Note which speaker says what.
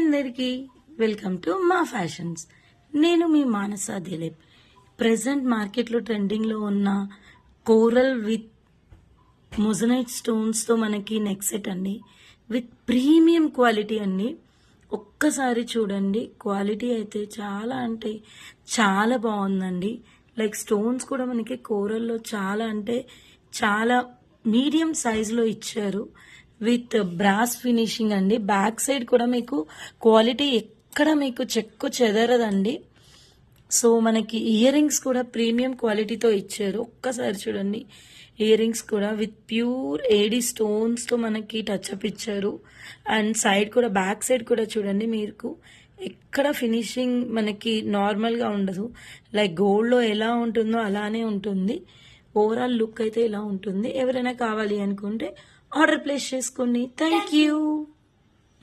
Speaker 1: అందరికీ welcome to మా fashions. నేను మీ మానస దిలీప్. ప్రెసెంట్ మార్కెట్లో ట్రెండింగ్లో ఉన్న కోరల్ విత్ మొజనైట్ స్టోన్స్తో మనకి నెక్ సెట్ అండి, విత్ ప్రీమియం క్వాలిటీ అండి. ఒక్కసారి చూడండి, క్వాలిటీ అయితే చాలా అంటే చాలా బాగుందండి. లైక్ స్టోన్స్ కూడా మనకి కోరల్లో చాలా అంటే చాలా మీడియం సైజులో ఇచ్చారు, విత్ బ్రాస్ ఫినిషింగ్ అండి. బ్యాక్ సైడ్ కూడా మీకు క్వాలిటీ ఎక్కడ మీకు చెక్కు చెదరదండి. సో మనకి ఇయర్ రింగ్స్ కూడా ప్రీమియం క్వాలిటీతో ఇచ్చారు. ఒక్కసారి చూడండి, ఇయర్ రింగ్స్ కూడా విత్ ప్యూర్ ఏడీ స్టోన్స్తో మనకి టచ్అప్ ఇచ్చారు. అండ్ సైడ్ కూడా బ్యాక్ సైడ్ కూడా చూడండి, మీకు ఎక్కడ ఫినిషింగ్ మనకి నార్మల్గా ఉండదు. లైక్ గోల్డ్లో ఎలా ఉంటుందో అలానే ఉంటుంది. ఓవరాల్ లుక్ అయితే ఇలా ఉంటుంది. ఎవరైనా కావాలి అనుకుంటే ఆర్డర్ ప్లేస్ చేసుకోండి. Thank you.